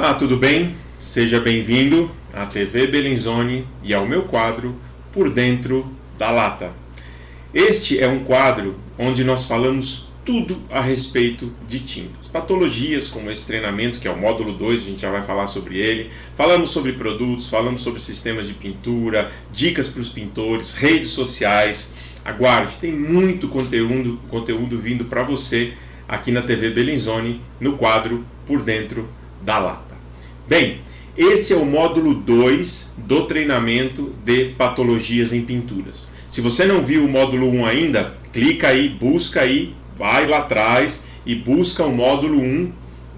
Olá, tudo bem? Seja bem-vindo à TV Bellinzone e ao meu quadro Por Dentro da Lata. Este é um quadro onde nós falamos tudo a respeito de tintas. Patologias, como esse treinamento, que é o módulo 2, a gente já vai falar sobre ele. Falamos sobre produtos, falamos sobre sistemas de pintura, dicas para os pintores, redes sociais. Aguarde, tem muito conteúdo vindo para você aqui na TV Bellinzone, no quadro Por Dentro da Lata. Bem, esse é o módulo 2 do treinamento de patologias em pinturas. Se você não viu o módulo 1 ainda, clica aí, busca aí, vai lá atrás e busca o módulo 1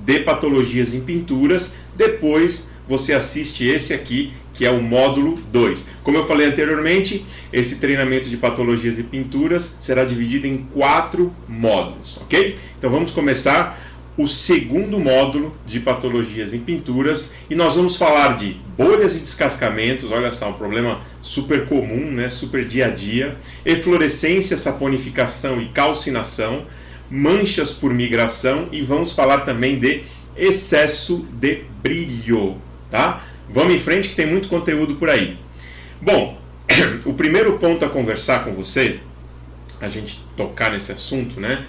de patologias em pinturas. Depois você assiste esse aqui, que é o módulo 2. Como eu falei anteriormente, esse treinamento de patologias e pinturas será dividido em 4 módulos, ok? Então vamos começar o segundo módulo de patologias em pinturas e nós vamos falar de bolhas e descascamentos. Olha só, um problema super comum, né? Super dia a dia, eflorescência, saponificação e calcinação, manchas por migração e vamos falar também de excesso de brilho, tá? Vamos em frente que tem muito conteúdo por aí. Bom, o primeiro ponto a conversar com você, a gente tocar nesse assunto, né?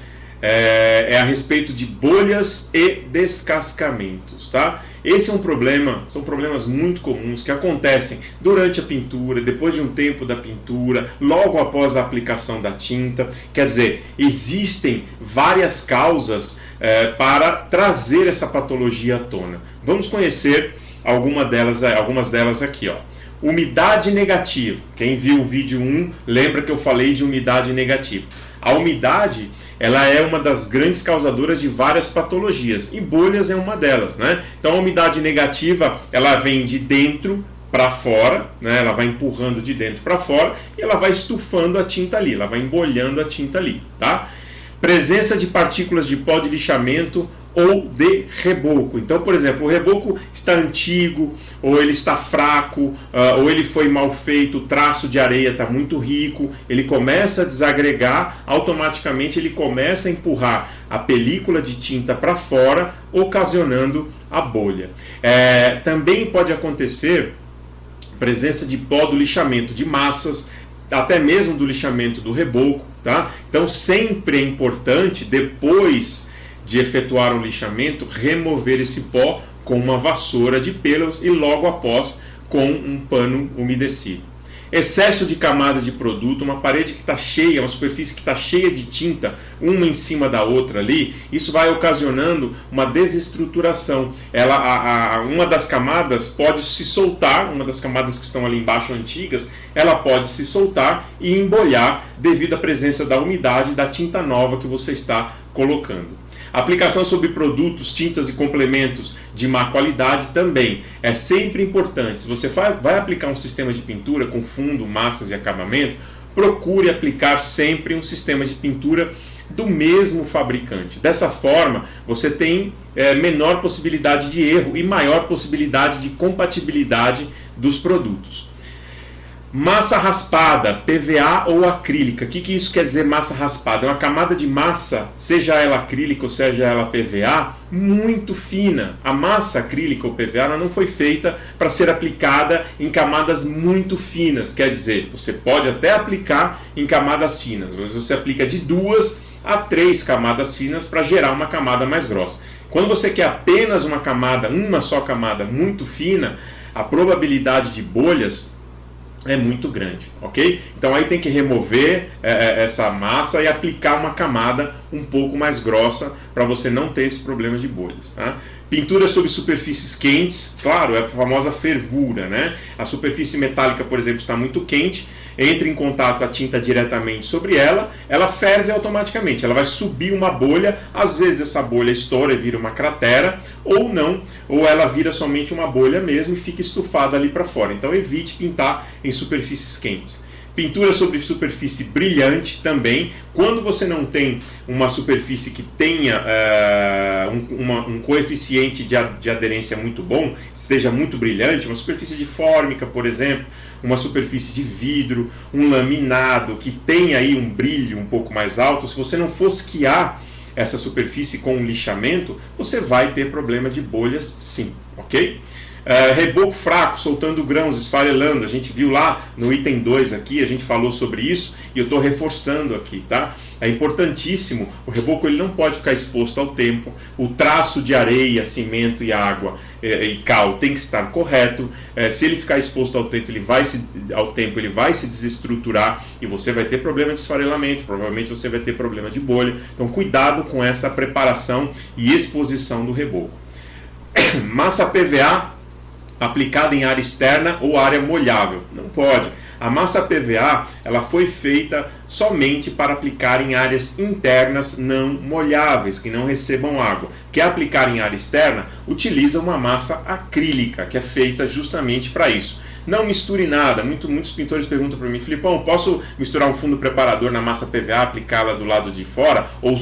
É a respeito de bolhas e descascamentos, tá? Esse é um problema, são problemas muito comuns que acontecem durante a pintura, depois de um tempo da pintura, logo após a aplicação da tinta. Quer dizer, existem várias causas para trazer essa patologia à tona. Vamos conhecer algumas delas aqui, ó. Umidade negativa. Quem viu o vídeo 1 lembra que eu falei de umidade negativa. A umidade, ela é uma das grandes causadoras de várias patologias e bolhas é uma delas, né? Então a umidade negativa, ela vem de dentro para fora, né? Ela vai empurrando de dentro para fora e ela vai estufando a tinta ali, ela vai embolhando a tinta ali, tá? Presença de partículas de pó de lixamento ou de reboco. Então, por exemplo, o reboco está antigo, ou ele está fraco, ou ele foi mal feito, o traço de areia está muito rico, ele começa a desagregar, automaticamente ele começa a empurrar a película de tinta para fora, ocasionando a bolha. Também pode acontecer presença de pó do lixamento, de massas, até mesmo do lixamento do reboco, tá? Então sempre é importante, depois de efetuar o lixamento, remover esse pó com uma vassoura de pelos e logo após com um pano umedecido. Excesso de camada de produto, uma parede que está cheia, uma superfície que está cheia de tinta, uma em cima da outra ali, isso vai ocasionando uma desestruturação. Uma das camadas pode se soltar, uma das camadas que estão ali embaixo antigas, ela pode se soltar e embolhar devido à presença da umidade da tinta nova que você está colocando. Aplicação sobre produtos, tintas e complementos de má qualidade também é sempre importante. Se você vai aplicar um sistema de pintura com fundo, massas e acabamento, procure aplicar sempre um sistema de pintura do mesmo fabricante. Dessa forma, você tem menor possibilidade de erro e maior possibilidade de compatibilidade dos produtos. Massa raspada, PVA ou acrílica. O que isso quer dizer, massa raspada? É uma camada de massa, seja ela acrílica ou seja ela PVA, muito fina. A massa acrílica ou PVA ela não foi feita para ser aplicada em camadas muito finas. Quer dizer, você pode até aplicar em camadas finas, mas você aplica de 2 a 3 camadas finas para gerar uma camada mais grossa. Quando você quer apenas uma só camada muito fina, a probabilidade de bolhas é muito grande, ok? Então aí tem que remover essa massa e aplicar uma camada um pouco mais grossa para você não ter esse problema de bolhas, tá? Pintura sobre superfícies quentes, claro, é a famosa fervura, né? A superfície metálica, por exemplo, está muito quente, entra em contato a tinta diretamente sobre ela, ela ferve automaticamente, ela vai subir uma bolha, às vezes essa bolha estoura e vira uma cratera, ou não, ou ela vira somente uma bolha mesmo e fica estufada ali para fora. Então evite pintar em superfícies quentes. Pintura sobre superfície brilhante também. Quando você não tem uma superfície que tenha um coeficiente de aderência muito bom, esteja muito brilhante, uma superfície de fórmica, por exemplo, uma superfície de vidro, um laminado que tenha aí um brilho um pouco mais alto, se você não fosquear essa superfície com lixamento, você vai ter problema de bolhas sim, ok? Reboco fraco, soltando grãos, esfarelando, a gente viu lá no item 2 aqui, a gente falou sobre isso e eu estou reforçando aqui, tá? É importantíssimo, o reboco ele não pode ficar exposto ao tempo, o traço de areia, cimento e água e cal tem que estar correto, se ele ficar exposto ao tempo ele vai se desestruturar e você vai ter problema de esfarelamento, provavelmente você vai ter problema de bolha, então cuidado com essa preparação e exposição do reboco. Massa PVA aplicada em área externa ou área molhável. Não pode. A massa PVA ela foi feita somente para aplicar em áreas internas não molháveis, que não recebam água. Quer aplicar em área externa? Utiliza uma massa acrílica, que é feita justamente para isso. Não misture nada. Muitos pintores perguntam para mim, Filipão, posso misturar um fundo preparador na massa PVA, aplicá-la do lado de fora? Ou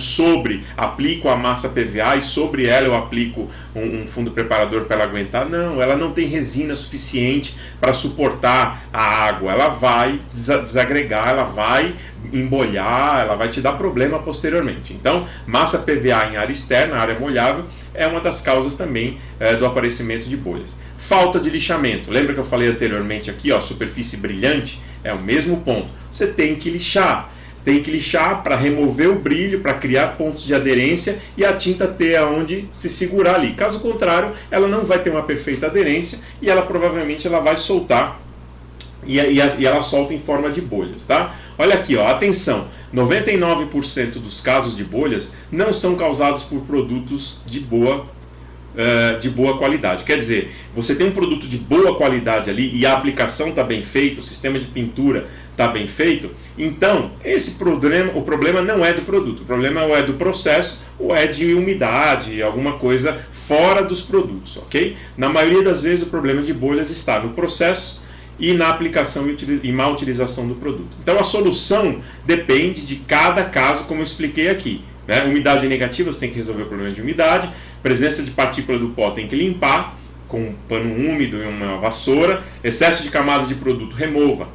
aplico a massa PVA e sobre ela eu aplico um fundo preparador para ela aguentar? Não, ela não tem resina suficiente para suportar a água. Ela vai desagregar, ela vai embolhar, ela vai te dar problema posteriormente. Então, massa PVA em área externa, área molhável, é uma das causas também do aparecimento de bolhas. Falta de lixamento. Lembra que eu falei anteriormente aqui, ó, superfície brilhante? É o mesmo ponto. Você tem que lixar. Tem que lixar para remover o brilho, para criar pontos de aderência e a tinta ter aonde se segurar ali. Caso contrário, ela não vai ter uma perfeita aderência e ela provavelmente vai soltar e ela solta em forma de bolhas, tá? Olha aqui, ó, atenção, 99% dos casos de bolhas não são causados por produtos de boa qualidade. Quer dizer, você tem um produto de boa qualidade ali e a aplicação está bem feita, o sistema de pintura está bem feito, então o problema não é do produto, o problema é do processo ou é de umidade, alguma coisa fora dos produtos, ok? Na maioria das vezes o problema de bolhas está no processo e na aplicação e má utilização do produto. Então a solução depende de cada caso, como eu expliquei aqui. Umidade negativa, você tem que resolver o problema de umidade, presença de partícula do pó tem que limpar com um pano úmido e uma vassoura, excesso de camada de produto, remova,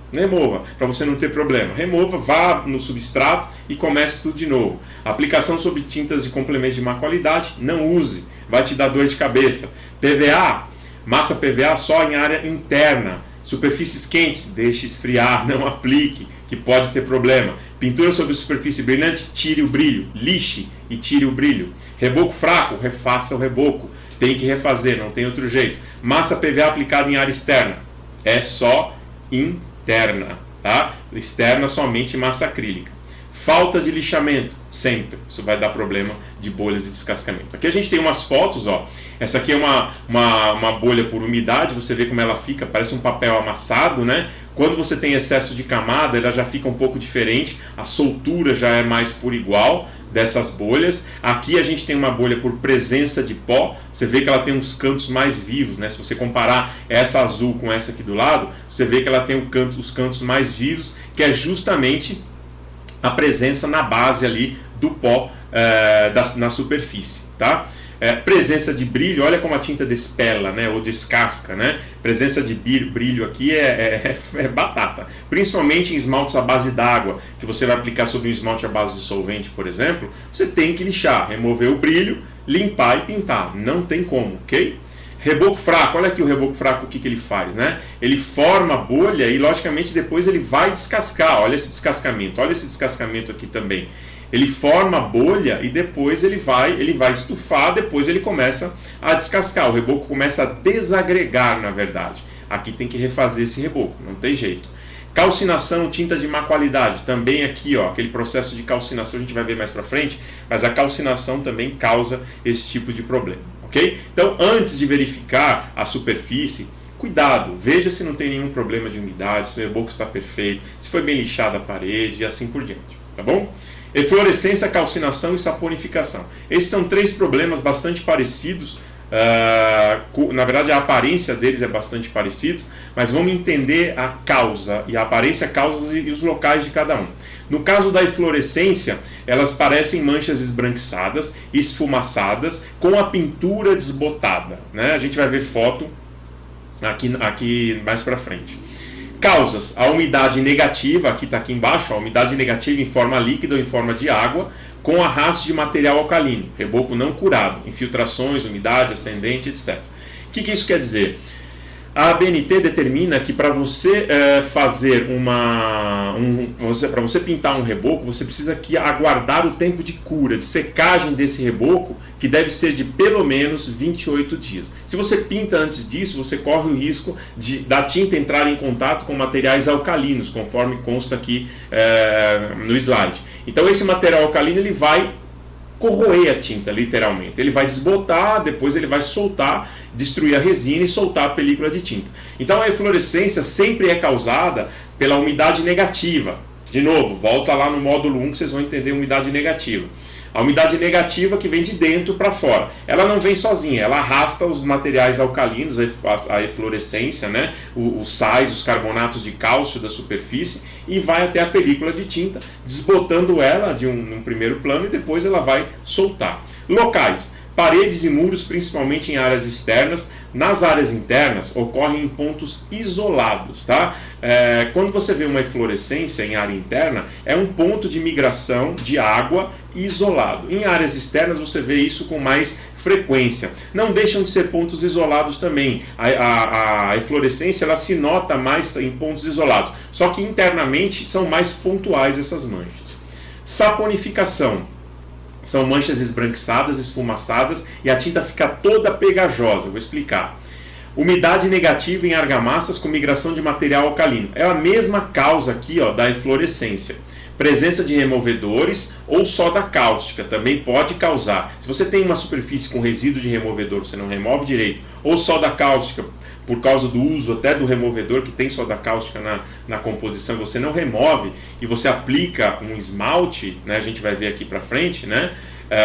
para você não ter problema, remova, vá no substrato e comece tudo de novo. Aplicação sobre tintas de complemento de má qualidade, não use, vai te dar dor de cabeça. PVA, massa PVA só em área interna. Superfícies quentes, deixe esfriar, não aplique, que pode ter problema. Pintura sobre superfície brilhante, tire o brilho, lixe e tire o brilho. Reboco fraco, refaça o reboco, tem que refazer, não tem outro jeito. Massa PVA aplicada em área externa, é só interna, tá? Externa somente massa acrílica. Falta de lixamento, sempre. Isso vai dar problema de bolhas de descascamento. Aqui a gente tem umas fotos, ó. Essa aqui é uma bolha por umidade, você vê como ela fica, parece um papel amassado, né? Quando você tem excesso de camada, ela já fica um pouco diferente, a soltura já é mais por igual dessas bolhas. Aqui a gente tem uma bolha por presença de pó, você vê que ela tem uns cantos mais vivos, né? Se você comparar essa azul com essa aqui do lado, você vê que ela tem os cantos mais vivos, que é justamente a presença na base ali do pó na superfície, tá? Presença de brilho, olha como a tinta despela, né, ou descasca, né? Presença de brilho aqui é batata, principalmente em esmaltes à base d'água, que você vai aplicar sobre um esmalte à base de solvente, por exemplo, você tem que lixar, remover o brilho, limpar e pintar, não tem como, ok? Reboco fraco, olha aqui o reboco fraco, o que ele faz, né? Ele forma bolha e logicamente depois ele vai descascar, olha esse descascamento aqui também. Ele forma bolha e depois ele vai estufar, depois ele começa a descascar, o reboco começa a desagregar, na verdade. Aqui tem que refazer esse reboco, não tem jeito. Calcinação, tinta de má qualidade, também aqui, ó, aquele processo de calcinação a gente vai ver mais pra frente, mas a calcinação também causa esse tipo de problema, ok? Então, antes de verificar a superfície, cuidado, veja se não tem nenhum problema de umidade, se o reboco está perfeito, se foi bem lixada a parede e assim por diante, tá bom? Eflorescência, calcinação e saponificação. Esses são três problemas bastante parecidos. Na verdade a aparência deles é bastante parecida, mas vamos entender a causa e a aparência, causas e os locais de cada um. No caso da eflorescência, elas parecem manchas esbranquiçadas, esfumaçadas, com a pintura desbotada, né? A gente vai ver foto aqui mais para frente. Causas: a umidade negativa, aqui está aqui embaixo, a umidade negativa em forma líquida ou em forma de água, com arraste de material alcalino, reboco não curado, infiltrações, umidade ascendente, etc. O que isso quer dizer? A ABNT determina que para você fazer para você pintar um reboco, você precisa aguardar o tempo de cura, de secagem desse reboco, que deve ser de pelo menos 28 dias. Se você pinta antes disso, você corre o risco da tinta entrar em contato com materiais alcalinos, conforme consta aqui no slide. Então esse material alcalino ele vai corroer a tinta, literalmente. Ele vai desbotar, depois ele vai soltar, destruir a resina e soltar a película de tinta. Então a eflorescência sempre é causada pela umidade negativa. De novo, volta lá no módulo 1 que vocês vão entender a umidade negativa. A umidade negativa que vem de dentro para fora. Ela não vem sozinha, ela arrasta os materiais alcalinos, a eflorescência, né? Os sais, os carbonatos de cálcio da superfície, e vai até a película de tinta, desbotando ela num primeiro plano e depois ela vai soltar. Locais: paredes e muros, principalmente em áreas externas. Nas áreas internas, ocorrem em pontos isolados, tá? Quando você vê uma eflorescência em área interna, é um ponto de migração de água isolado. Em áreas externas, você vê isso com mais frequência. Não deixam de ser pontos isolados também. A eflorescência ela se nota mais em pontos isolados, só que internamente são mais pontuais essas manchas. Saponificação. São manchas esbranquiçadas, esfumaçadas, e a tinta fica toda pegajosa. Vou explicar. Umidade negativa em argamassas com migração de material alcalino. É a mesma causa aqui, ó, da eflorescência. Presença de removedores ou soda cáustica também pode causar. Se você tem uma superfície com resíduo de removedor, você não remove direito, ou soda cáustica, por causa do uso até do removedor que tem soda cáustica na composição, você não remove e você aplica um esmalte, né, a gente vai ver aqui para frente, né,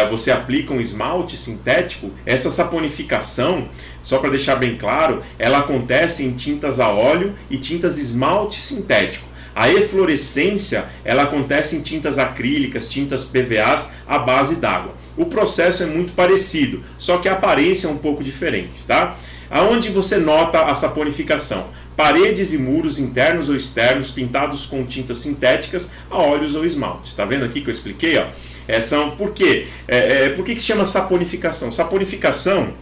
você aplica um esmalte sintético, essa saponificação, só para deixar bem claro, ela acontece em tintas a óleo e tintas esmalte sintético. A eflorescência, ela acontece em tintas acrílicas, tintas PVAs à base d'água. O processo é muito parecido, só que a aparência é um pouco diferente, tá? Aonde você nota a saponificação? Paredes e muros internos ou externos pintados com tintas sintéticas a óleos ou esmaltes. Está vendo aqui que eu expliquei? Ó? Por quê? Por que se chama saponificação? Saponificação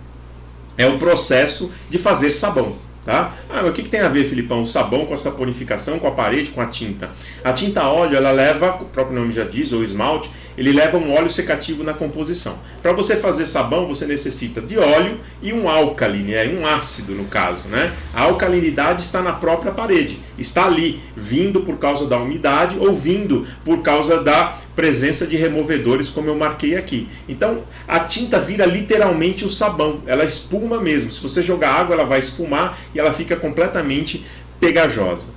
é o processo de fazer sabão. Tá? Mas o que tem a ver, Filipão, o sabão com a saponificação, com a parede, com a tinta? A tinta a óleo, ela leva, o próprio nome já diz, ou esmalte, ele leva um óleo secativo na composição. Para você fazer sabão, você necessita de óleo e um álcali, um ácido no caso, né? A alcalinidade está na própria parede, está ali, vindo por causa da umidade ou vindo por causa da presença de removedores, como eu marquei aqui. Então, a tinta vira literalmente o sabão, ela espuma mesmo. Se você jogar água, ela vai espumar e ela fica completamente pegajosa.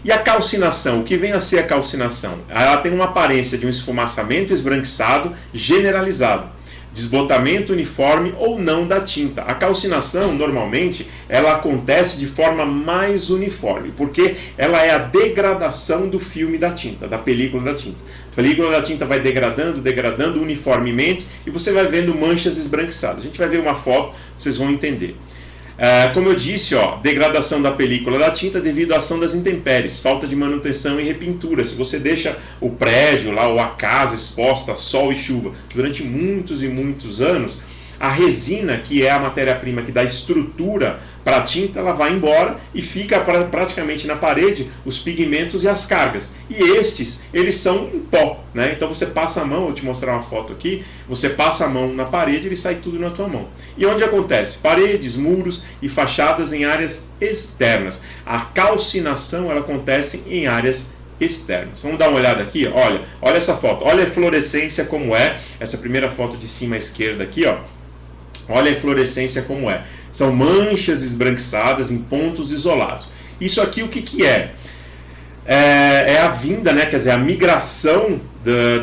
E a calcinação, o que vem a ser a calcinação? Ela tem uma aparência de um esfumaçamento esbranquiçado generalizado, desbotamento uniforme ou não da tinta. A calcinação, normalmente, ela acontece de forma mais uniforme, porque ela é a degradação do filme da tinta, da película da tinta. A película da tinta vai degradando uniformemente e você vai vendo manchas esbranquiçadas. A gente vai ver uma foto, vocês vão entender. Como eu disse, degradação da película da tinta devido à ação das intempéries, falta de manutenção e repintura. Se você deixa o prédio lá ou a casa exposta a sol e chuva durante muitos e muitos anos, a resina, que é a matéria-prima que dá estrutura para a tinta, ela vai embora e fica praticamente na parede os pigmentos e as cargas. E estes, eles são em pó, né? Então você passa a mão, vou te mostrar uma foto aqui, você passa a mão na parede e ele sai tudo na tua mão. E onde acontece? Paredes, muros e fachadas em áreas externas. A calcinação, ela acontece em áreas externas. Vamos dar uma olhada aqui, olha essa foto, olha a eflorescência como é, essa primeira foto de cima à esquerda aqui, olha a eflorescência como é. São manchas esbranquiçadas em pontos isolados. Isso aqui o que é? É a vinda, né, quer dizer, a migração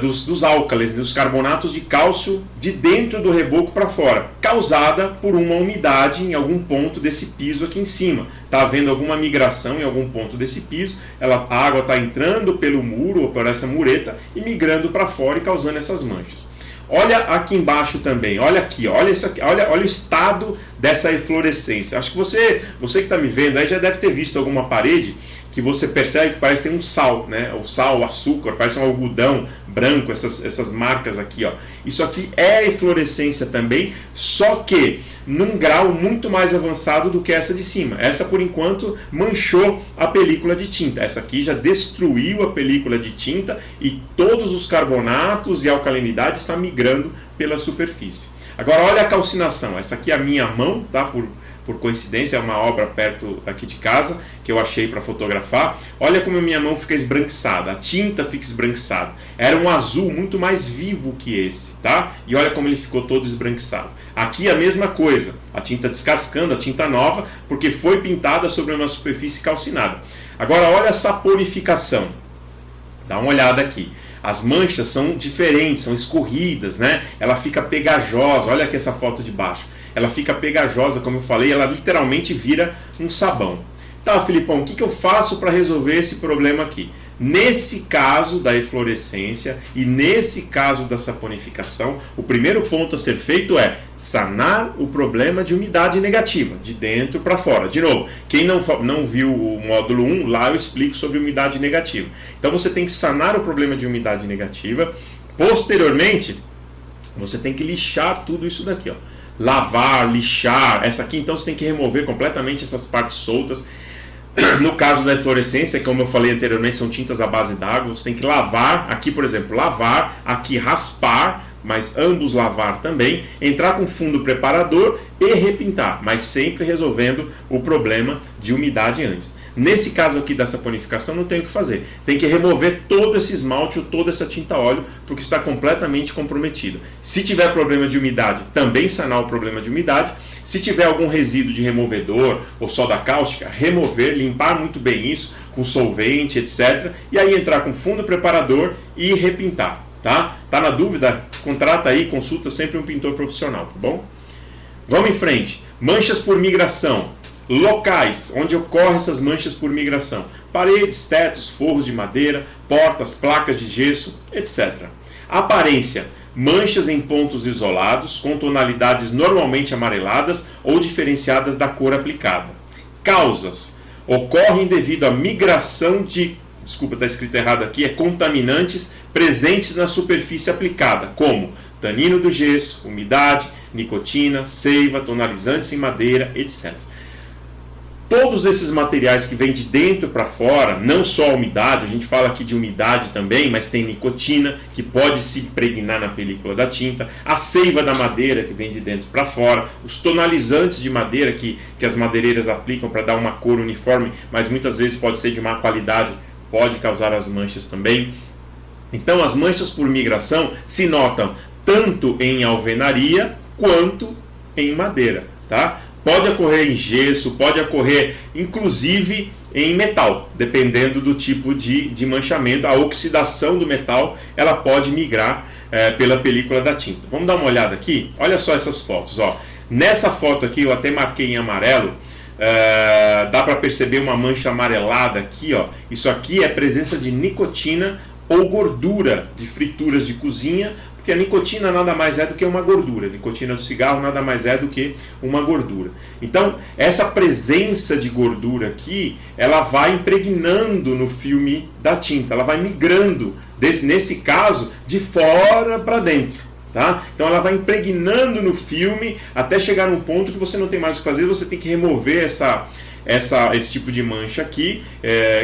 dos álcalis, dos carbonatos de cálcio de dentro do reboco para fora, causada por uma umidade em algum ponto desse piso aqui em cima. Está havendo alguma migração em algum ponto desse piso, a água está entrando pelo muro ou por essa mureta e migrando para fora e causando essas manchas. Olha aqui embaixo também, olha aqui, olha isso aqui, olha o estado dessa eflorescência. Acho que você que está me vendo aí já deve ter visto alguma parede que você percebe que parece que tem um sal, né? O sal, o açúcar, parece um algodão branco, essas marcas aqui, ó. Isso aqui é eflorescência também, só que num grau muito mais avançado do que essa de cima. Essa, por enquanto, manchou a película de tinta. Essa aqui já destruiu a película de tinta e todos os carbonatos e alcalinidade estão migrando pela superfície. Agora, olha a calcinação. Essa aqui é a minha mão, tá? Por coincidência, é uma obra perto aqui de casa, que eu achei para fotografar. Olha como a minha mão fica esbranquiçada, a tinta fica esbranquiçada. Era um azul muito mais vivo que esse, tá? E olha como ele ficou todo esbranquiçado. Aqui a mesma coisa, a tinta descascando, a tinta nova, porque foi pintada sobre uma superfície calcinada. Agora olha a saponificação. Dá uma olhada aqui. As manchas são diferentes, são escorridas, né? Ela fica pegajosa, olha aqui essa foto de baixo. Ela fica pegajosa, como eu falei, ela literalmente vira um sabão. Tá, Filipão, o que eu faço para resolver esse problema aqui? Nesse caso da eflorescência e nesse caso da saponificação, o primeiro ponto a ser feito é sanar o problema de umidade negativa, de dentro para fora. De novo, quem não viu o módulo 1, lá eu explico sobre umidade negativa. Então você tem que sanar o problema de umidade negativa. Posteriormente, você tem que lixar tudo isso daqui, ó. Lavar, lixar. Essa aqui então você tem que remover completamente essas partes soltas. No caso da eflorescência, como eu falei anteriormente, são tintas à base d'água. Você tem que lavar, aqui por exemplo, lavar, aqui raspar, mas ambos lavar também, entrar com fundo preparador e repintar, mas sempre resolvendo o problema de umidade antes. Nesse caso aqui da saponificação não tem o que fazer, tem que remover todo esse esmalte ou toda essa tinta óleo, porque está completamente comprometido. Se tiver problema de umidade, também sanar o problema de umidade. Se tiver algum resíduo de removedor ou soda cáustica, remover, limpar muito bem isso com solvente, etc. E aí entrar com fundo preparador e repintar, tá? Tá na dúvida? Contrata aí, consulta sempre um pintor profissional, tá bom? Vamos em frente. Manchas por migração. Locais onde ocorrem essas manchas por migração: paredes, tetos, forros de madeira, portas, placas de gesso, etc. Aparência: manchas em pontos isolados, com tonalidades normalmente amareladas ou diferenciadas da cor aplicada. Causas: ocorrem devido à migração de, desculpa, está escrito errado aqui, contaminantes presentes na superfície aplicada, como tanino do gesso, umidade, nicotina, seiva, tonalizantes em madeira, etc. Todos esses materiais que vêm de dentro para fora, não só a umidade, a gente fala aqui de umidade também, mas tem nicotina, que pode se impregnar na película da tinta, a seiva da madeira, que vem de dentro para fora, os tonalizantes de madeira que as madeireiras aplicam para dar uma cor uniforme, mas muitas vezes pode ser de má qualidade, pode causar as manchas também. Então as manchas por migração se notam tanto em alvenaria quanto em madeira, tá? Pode ocorrer em gesso, pode ocorrer inclusive em metal, dependendo do tipo de manchamento. A oxidação do metal ela pode migrar pela película da tinta. Vamos dar uma olhada aqui? Olha só essas fotos. Ó. Nessa foto aqui, eu até marquei em amarelo, dá para perceber uma mancha amarelada aqui. Ó. Isso aqui é presença de nicotina ou gordura de frituras de cozinha, porque a nicotina nada mais é do que uma gordura. A nicotina do cigarro nada mais é do que uma gordura. Então, essa presença de gordura aqui, ela vai impregnando no filme da tinta, ela vai migrando, nesse caso, de fora para dentro. Tá? Então ela vai impregnando no filme até chegar num ponto que você não tem mais o que fazer, você tem que remover esse tipo de mancha aqui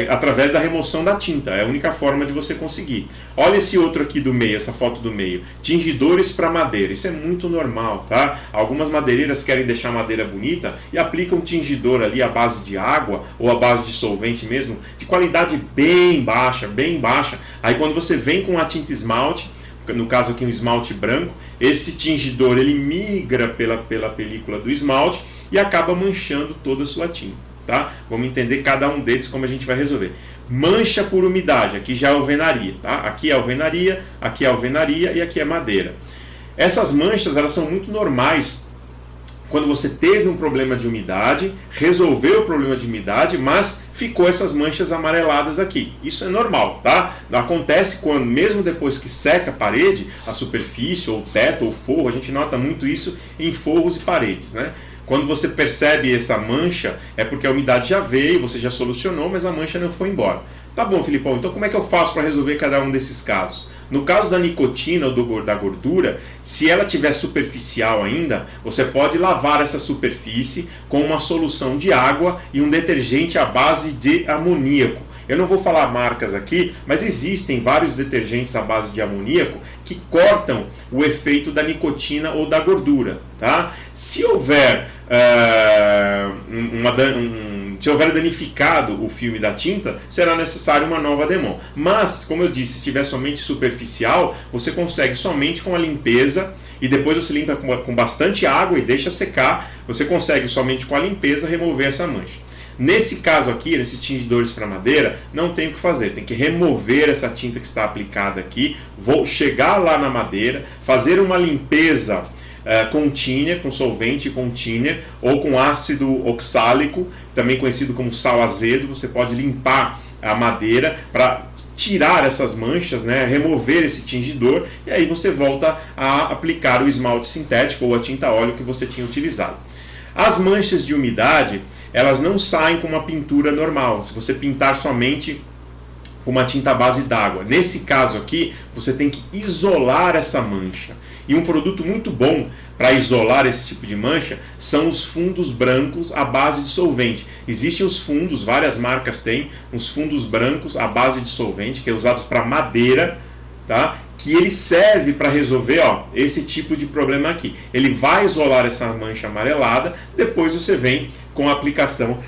através da remoção da tinta. É a única forma de você conseguir. Olha esse outro aqui do meio, essa foto do meio. Tingidores para madeira. Isso é muito normal, tá? Algumas madeireiras querem deixar a madeira bonita e aplicam um tingidor ali à base de água ou à base de solvente mesmo, de qualidade bem baixa, bem baixa. Aí quando você vem com a tinta esmalte, no caso aqui um esmalte branco, esse tingidor ele migra pela película do esmalte e acaba manchando toda a sua tinta, tá? Vamos entender cada um deles como a gente vai resolver. Mancha por umidade, aqui já é alvenaria, tá? Aqui é alvenaria, aqui é alvenaria e aqui é madeira. Essas manchas elas são muito normais quando você teve um problema de umidade, resolveu o problema de umidade, mas ficou essas manchas amareladas aqui. Isso é normal, tá? Acontece quando, mesmo depois que seca a parede, a superfície, ou o teto, ou o forro, a gente nota muito isso em forros e paredes, né? Quando você percebe essa mancha, é porque a umidade já veio, você já solucionou, mas a mancha não foi embora. Tá bom, Filipão, então como é que eu faço para resolver cada um desses casos? No caso da nicotina ou da gordura, se ela tiver superficial ainda, você pode lavar essa superfície com uma solução de água e um detergente à base de amoníaco. Eu não vou falar marcas aqui, mas existem vários detergentes à base de amoníaco que cortam o efeito da nicotina ou da gordura. Tá? Se houver se houver danificado o filme da tinta, será necessário uma nova demão. Mas, como eu disse, se tiver somente superficial, você consegue somente com a limpeza, e depois você limpa com bastante água e deixa secar, você consegue somente com a limpeza remover essa mancha. Nesse caso aqui, nesses tingidores para madeira, não tem o que fazer, tem que remover essa tinta que está aplicada aqui, vou chegar lá na madeira, fazer uma limpeza com thinner, com solvente com thinner, ou com ácido oxálico, também conhecido como sal azedo. Você pode limpar a madeira para tirar essas manchas, né, remover esse tingidor, e aí você volta a aplicar o esmalte sintético ou a tinta óleo que você tinha utilizado. As manchas de umidade, elas não saem com uma pintura normal, se você pintar somente com uma tinta à base d'água. Nesse caso aqui, você tem que isolar essa mancha. E um produto muito bom para isolar esse tipo de mancha são os fundos brancos à base de solvente. Existem os fundos, várias marcas têm, uns fundos brancos à base de solvente, que é usado para madeira, tá? Que ele serve para resolver esse tipo de problema aqui. Ele vai isolar essa mancha amarelada, depois você vem com a aplicação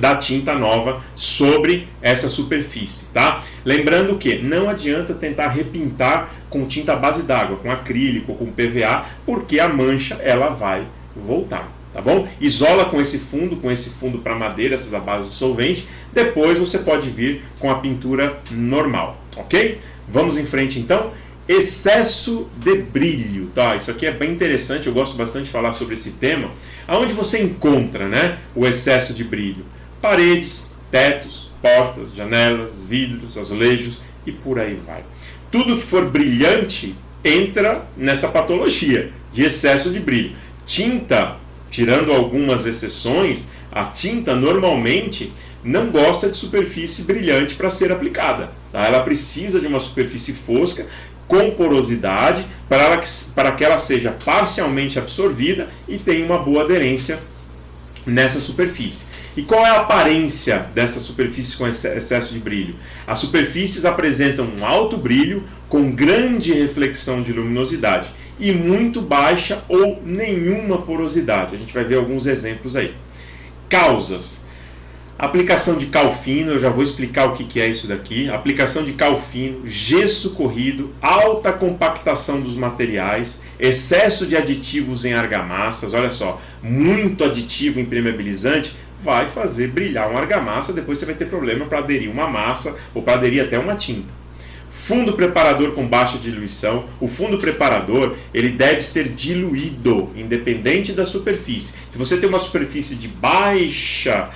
da tinta nova sobre essa superfície, tá? Lembrando que não adianta tentar repintar com tinta à base d'água, com acrílico, com PVA, porque a mancha ela vai voltar, tá bom? Isola com esse fundo para madeira, essas à base de solvente, depois você pode vir com a pintura normal, ok? Vamos em frente então. Excesso de brilho, tá? Isso aqui é bem interessante, eu gosto bastante de falar sobre esse tema. Aonde você encontra, né, o excesso de brilho? Paredes, tetos, portas, janelas, vidros, azulejos e por aí vai. Tudo que for brilhante entra nessa patologia de excesso de brilho. Tinta, tirando algumas exceções, a tinta normalmente não gosta de superfície brilhante para ser aplicada, tá? Ela precisa de uma superfície fosca com porosidade para que ela seja parcialmente absorvida e tenha uma boa aderência nessa superfície. E qual é a aparência dessa superfície com excesso de brilho? As superfícies apresentam um alto brilho com grande reflexão de luminosidade e muito baixa ou nenhuma porosidade. A gente vai ver alguns exemplos aí. Causas. Aplicação de cal fino, eu já vou explicar o que é isso daqui. Aplicação de cal fino, gesso corrido, alta compactação dos materiais, excesso de aditivos em argamassas. Olha só, muito aditivo impermeabilizante vai fazer brilhar uma argamassa, depois você vai ter problema para aderir uma massa ou para aderir até uma tinta. Fundo preparador com baixa diluição. O fundo preparador ele deve ser diluído, independente da superfície. Se você tem uma superfície de baixa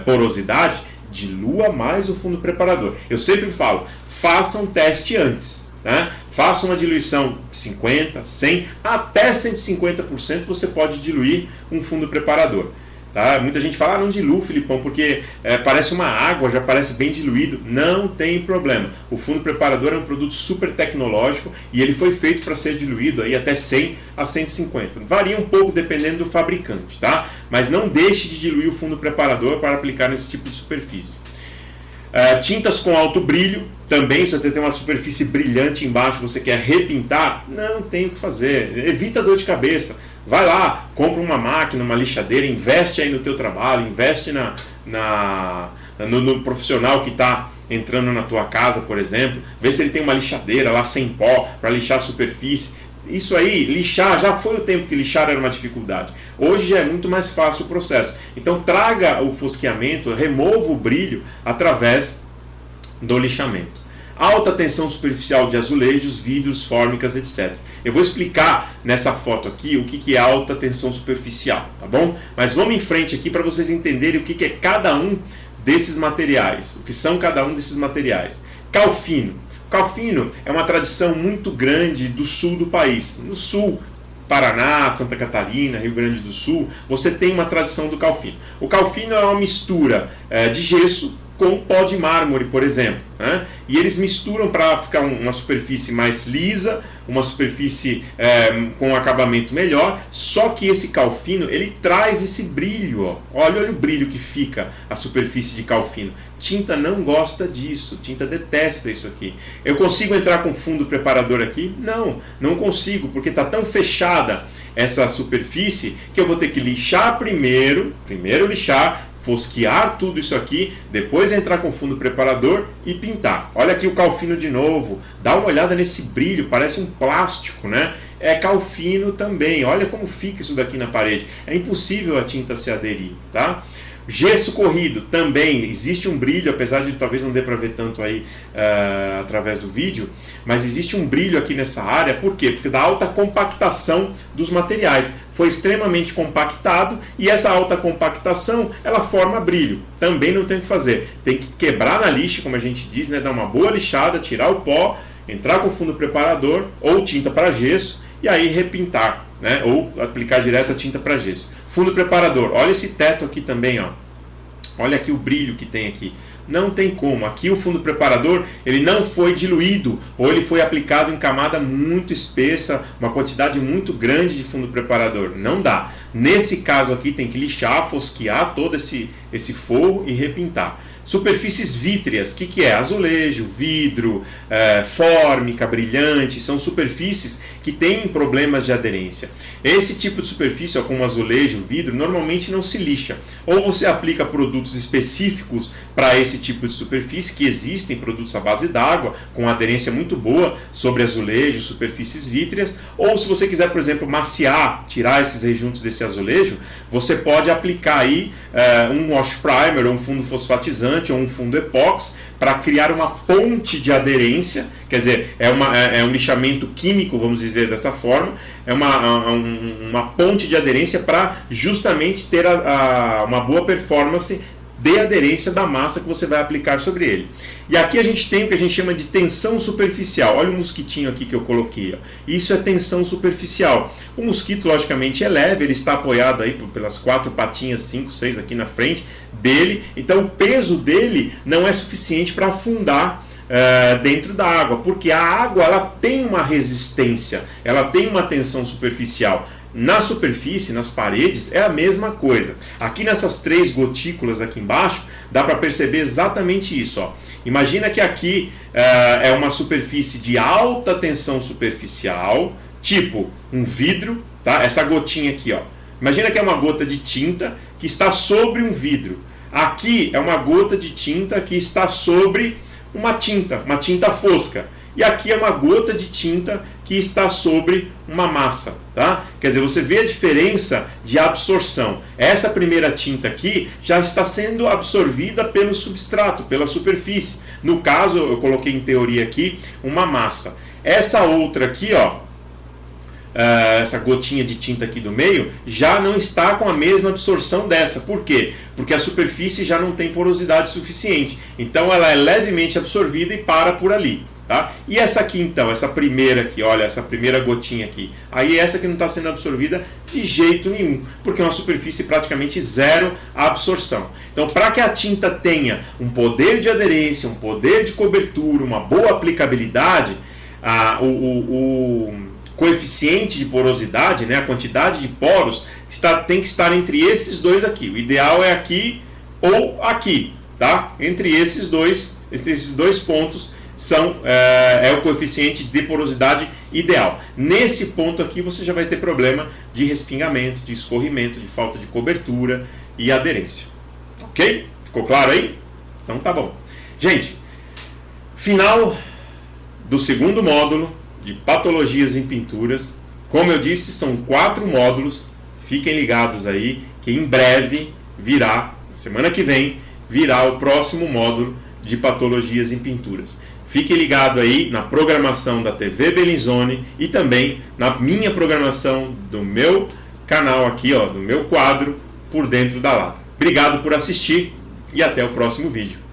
porosidade, dilua mais o fundo preparador. Eu sempre falo, faça um teste antes, né? Faça uma diluição 50%, 100%, até 150% você pode diluir um fundo preparador. Tá? Muita gente fala, não dilua, Filipão, porque parece uma água, já parece bem diluído. Não tem problema. O fundo preparador é um produto super tecnológico e ele foi feito para ser diluído aí até 100 a 150. Varia um pouco dependendo do fabricante, tá? Mas não deixe de diluir o fundo preparador para aplicar nesse tipo de superfície. Tintas com alto brilho, também se você tem uma superfície brilhante embaixo, você quer repintar, não tem o que fazer. Evita dor de cabeça. Vai lá, compra uma máquina, uma lixadeira, investe aí no teu trabalho, investe no profissional que está entrando na tua casa, por exemplo. Vê se ele tem uma lixadeira lá sem pó para lixar a superfície. Isso aí, lixar, já foi o tempo que lixar era uma dificuldade. Hoje já é muito mais fácil o processo. Então traga o fosqueamento, remova o brilho através do lixamento. Alta tensão superficial de azulejos, vidros, fórmicas, etc. Eu vou explicar nessa foto aqui o que é alta tensão superficial, tá bom? Mas vamos em frente aqui para vocês entenderem o que é cada um desses materiais, o que são cada um desses materiais. Cal fino. Cal fino é uma tradição muito grande do sul do país. No sul, Paraná, Santa Catarina, Rio Grande do Sul, você tem uma tradição do Calfino. O Calfino é uma mistura de gesso com pó de mármore, por exemplo, né? E eles misturam para ficar uma superfície mais lisa, uma superfície com um acabamento melhor, só que esse Calfino, ele traz esse brilho, ó. Olha o brilho que fica a superfície de Calfino. Tinta não gosta disso, tinta detesta isso aqui. Eu consigo entrar com fundo preparador aqui? Não consigo, porque está tão fechada essa superfície que eu vou ter que lixar primeiro lixar, fosquear tudo isso aqui, depois entrar com fundo preparador e pintar. Olha aqui o Calfino de novo, dá uma olhada nesse brilho, parece um plástico, né? É Calfino também, olha como fica isso daqui na parede. É impossível a tinta se aderir, tá? Gesso corrido também, existe um brilho, apesar de talvez não dê para ver tanto aí através do vídeo, mas existe um brilho aqui nessa área, por quê? Porque da alta compactação dos materiais, foi extremamente compactado e essa alta compactação, ela forma brilho, também não tem o que fazer, tem que quebrar na lixa, como a gente diz, né? Dar uma boa lixada, tirar o pó, entrar com fundo preparador ou tinta para gesso e aí repintar, né? Ou aplicar direto a tinta para gesso. Fundo preparador, olha esse teto aqui também, ó. Olha aqui o brilho que tem aqui. Não tem como. Aqui o fundo preparador, ele não foi diluído, ou ele foi aplicado em camada muito espessa, uma quantidade muito grande de fundo preparador. Não dá. Nesse caso aqui tem que lixar, fosquear todo esse forro e repintar. Superfícies vítreas, o que é? Azulejo, vidro, fórmica, brilhante, são superfícies que têm problemas de aderência. Esse tipo de superfície, como azulejo, vidro, normalmente não se lixa. Ou você aplica produtos específicos para esse tipo de superfície, que existem produtos à base d'água, com aderência muito boa sobre azulejo, superfícies vítreas, ou se você quiser, por exemplo, maciar, tirar esses rejuntos desse azulejo, você pode aplicar aí um wash primer, ou um fundo fosfatizante, ou um fundo epóxi, para criar uma ponte de aderência, quer dizer, é um lixamento químico, vamos dizer dessa forma, é uma ponte de aderência para justamente ter uma boa performance de aderência da massa que você vai aplicar sobre ele. E aqui a gente tem o que a gente chama de tensão superficial. Olha o mosquitinho aqui que eu coloquei, ó. Isso é tensão superficial. O mosquito, logicamente, é leve, ele está apoiado aí pelas 4 patinhas, 5, 6 aqui na frente dele. Então o peso dele não é suficiente para afundar dentro da água, porque a água ela tem uma resistência, ela tem uma tensão superficial. Na superfície, nas paredes, é a mesma coisa. Aqui nessas 3 gotículas aqui embaixo, dá para perceber exatamente isso, ó. Imagina que aqui é uma superfície de alta tensão superficial, tipo um vidro, tá? Essa gotinha aqui, ó. Imagina que é uma gota de tinta que está sobre um vidro. Aqui é uma gota de tinta que está sobre uma tinta fosca. E aqui é uma gota de tinta que está sobre uma massa, tá? Quer dizer, você vê a diferença de absorção. Essa primeira tinta aqui já está sendo absorvida pelo substrato, pela superfície. No caso, eu coloquei em teoria aqui uma massa. Essa outra aqui, ó, essa gotinha de tinta aqui do meio, já não está com a mesma absorção dessa. Por quê? Porque a superfície já não tem porosidade suficiente. Então ela é levemente absorvida e para por ali. Tá? E essa aqui então, essa primeira aqui, olha, essa primeira gotinha aqui, aí essa que não está sendo absorvida de jeito nenhum, porque é uma superfície praticamente zero absorção. Então, para que a tinta tenha um poder de aderência, um poder de cobertura, uma boa aplicabilidade, o coeficiente de porosidade, né, a quantidade de poros, tem que estar entre esses dois aqui. O ideal é aqui ou aqui, tá? Entre esses dois pontos é o coeficiente de porosidade ideal. Nesse ponto aqui você já vai ter problema de respingamento, de escorrimento, de falta de cobertura e aderência. Ok? Ficou claro aí? Então tá bom. Gente, final do segundo módulo de patologias em pinturas. Como eu disse, são 4 módulos. Fiquem ligados aí que em breve virá, semana que vem, virá o próximo módulo de patologias em pinturas. Fique ligado aí na programação da TV Bellinzone e também na minha programação do meu canal aqui, ó, do meu quadro Por Dentro da Lata. Obrigado por assistir e até o próximo vídeo.